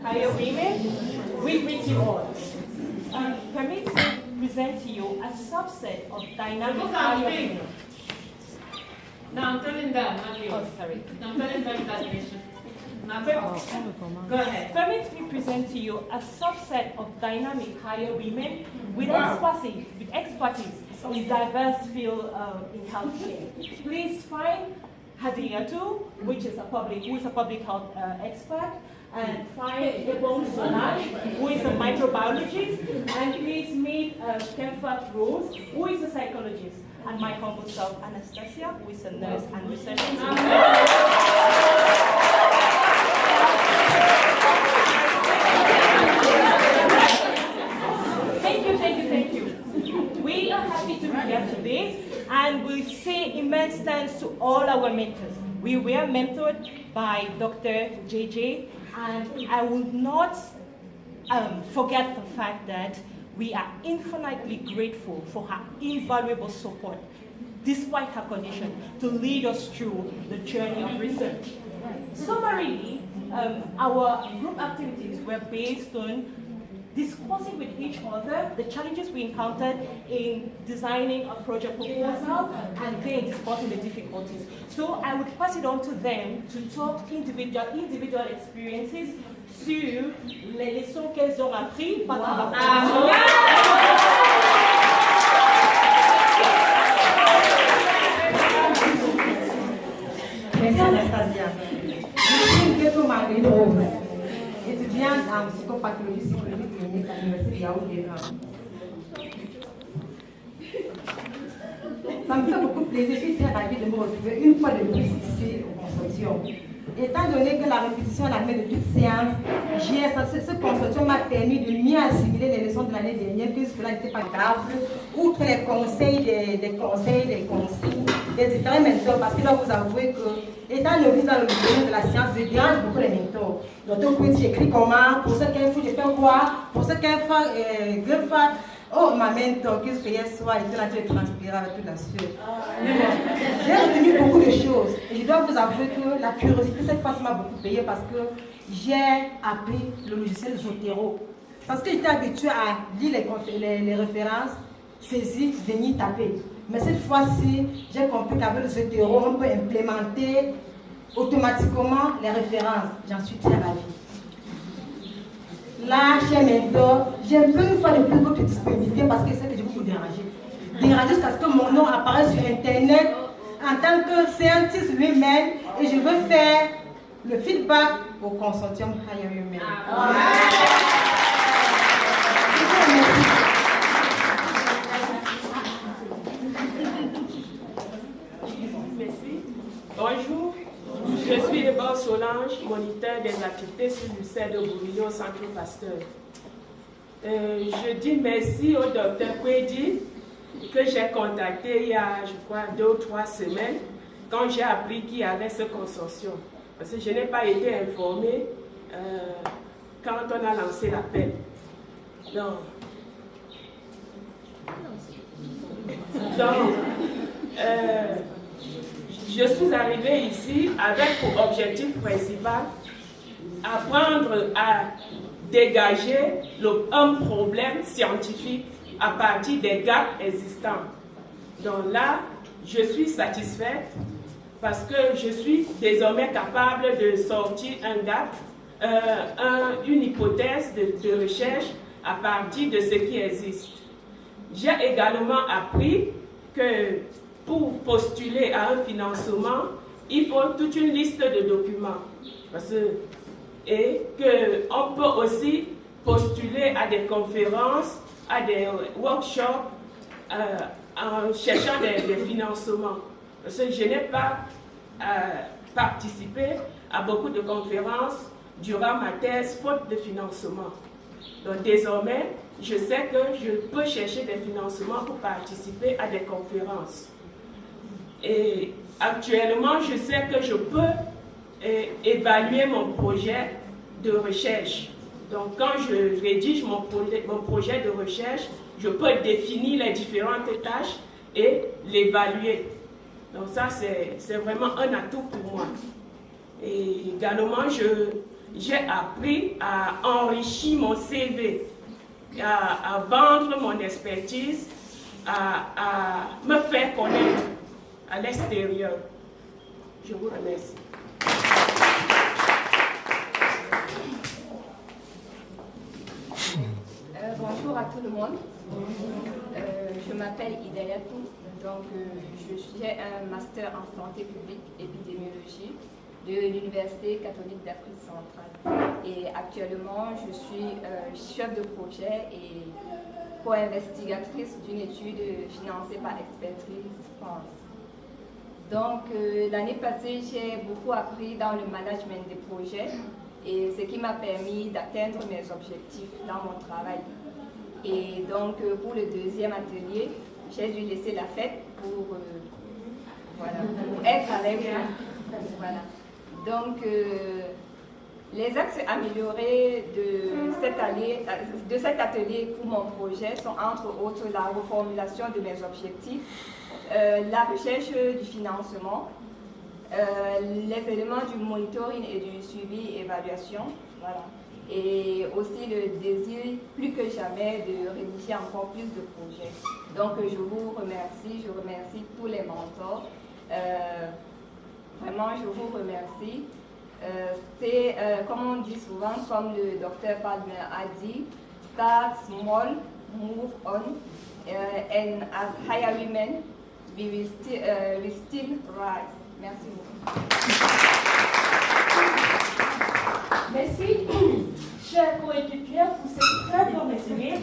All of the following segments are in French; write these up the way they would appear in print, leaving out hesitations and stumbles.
hire women, we greet you all. Permit me to present to you a subset of dynamic hire women. No, I'm telling them, not you. Oh, sorry. I'm telling them that mission. Go ahead. Permit me present to you a subset of dynamic hire women with expertise in diverse field in healthcare. Please find Hadiyatu, who is a public health expert, and find Ebon Solange, who is a microbiologist, and please meet Kemfat Rose, who is a psychologist, and my humble self, Anastasia, who is a nurse and researcher. Thank you. We are happy to be here today, and we say immense thanks to all our mentors. We were mentored by Dr. JJ, and I will not forget the fact that we are infinitely grateful for her invaluable support, despite her condition, to lead us through the journey of research. Summarily, our group activities were based on discussing with each other the challenges we encountered in designing a project proposal and then discussing the difficulties. So I would pass it on to them to talk individual experiences sur les leçons qu'elles ont apprises pendant la formation. Merci Anastasia. Je suis Ghetto Marguerite Rose, étudiante en psychopathologie psychologique clinique à l'Université de Yaoundé. Ça me fait beaucoup plaisir, je suis très ravie de me retrouver une fois de plus ici au consortium. Étant donné que la répétition est la mère de toute séance, ce consortium m'a permis de mieux assimiler les leçons de l'année dernière, puisque cela n'était pas grave, outre les conseils, des consignes, des différents mentors, parce que là vous avouez que, étant novice dans le domaine de la science, je dérange beaucoup les mentors. Donc, oui, j'écris comment, pour ce qu'elle faut, je fais quoi, pour ce qu'elle fait, oh, ma mentor, qu'est-ce que hier soir, elle était là, tu transpirais avec toute la sueur. J'ai retenu beaucoup de choses. Et je dois vous avouer que la curiosité, cette fois, m'a beaucoup payé parce que j'ai appris le logiciel Zotero. Parce que j'étais habituée à lire les références, saisir, venir taper. Mais cette fois-ci, j'ai compris qu'avec le Zotero, on peut implémenter automatiquement les références. J'en suis très ravie. Là, chez mentor, j'aime peu une fois de plus votre disponibilité parce que c'est que je vais vous déranger. Déranger jusqu'à ce que mon nom apparaisse sur Internet en tant que scientist women et je veux faire le feedback au consortium Hire Women. Merci. Bonjour. Je suis Ebon Solange, moniteur des activités sur le CER de Bourguignon au Centre Pasteur. Je dis merci au docteur Kwedi que j'ai contacté il y a, je crois, 2 ou 3 semaines quand j'ai appris qu'il y avait ce consortium. Parce que je n'ai pas été informée quand on a lancé l'appel. Donc, je suis arrivée ici avec pour objectif principal apprendre à dégager un problème scientifique à partir des gaps existants. Donc là, je suis satisfaite parce que je suis désormais capable de sortir un gap, une hypothèse de recherche à partir de ce qui existe. J'ai également appris que pour postuler à un financement, il faut toute une liste de documents. Et qu'on peut aussi postuler à des conférences, à des workshops, en cherchant des financements. Parce que je n'ai pas participé à beaucoup de conférences durant ma thèse, faute de financement. Donc désormais, je sais que je peux chercher des financements pour participer à des conférences. Et actuellement, je sais que je peux évaluer mon projet de recherche. Donc, quand je rédige mon projet de recherche, je peux définir les différentes tâches et l'évaluer. Donc, ça, c'est vraiment un atout pour moi. Et également, j'ai appris à enrichir mon CV, à vendre mon expertise, à me faire connaître à l'extérieur. Je vous remercie. Bonjour à tout le monde. Je m'appelle Idayatou, donc j'ai un master en santé publique épidémiologie de l'Université catholique d'Afrique centrale. Et actuellement, je suis chef de projet et co-investigatrice d'une étude financée par Expertise France. Donc l'année passée, j'ai beaucoup appris dans le management des projets et ce qui m'a permis d'atteindre mes objectifs dans mon travail. Et donc pour le deuxième atelier, j'ai dû laisser la fête pour être avec vous. Voilà. Donc les axes améliorés de cet atelier pour mon projet sont entre autres la reformulation de mes objectifs, la recherche du financement, les éléments du monitoring et du suivi et évaluation, voilà. Et aussi le désir plus que jamais de rédiger encore plus de projets. Donc je vous remercie, je remercie tous les mentors. Vraiment, je vous remercie. C'est, comme on dit souvent, comme le docteur Palmer a dit, start small, move on, and as higher women, we will still rise. Merci beaucoup. Merci, chers coéquipiers, pour cette très bonne résumé. Je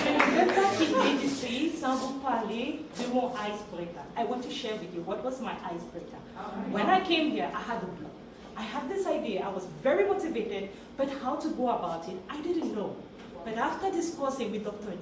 ne vais pas quitter ici sans vous parler de mon icebreaker. I want to share with you what was my icebreaker. When I came here, I had a plan. I had this idea. I was very motivated, but how to go about it, I didn't know. But after discussing with Dr.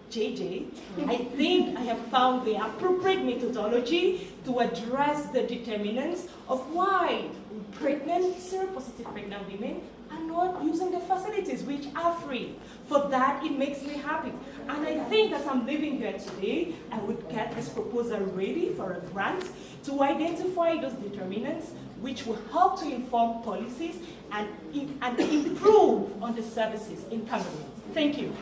JJ, I think I have found the appropriate methodology to address the determinants of why pregnant, seropositive pregnant women are not using the facilities which are free. For that, it makes me happy. And I think as I'm leaving here today, I would get this proposal ready for a grant to identify those determinants which will help to inform policies and improve on the services in Cameroon. Thank you.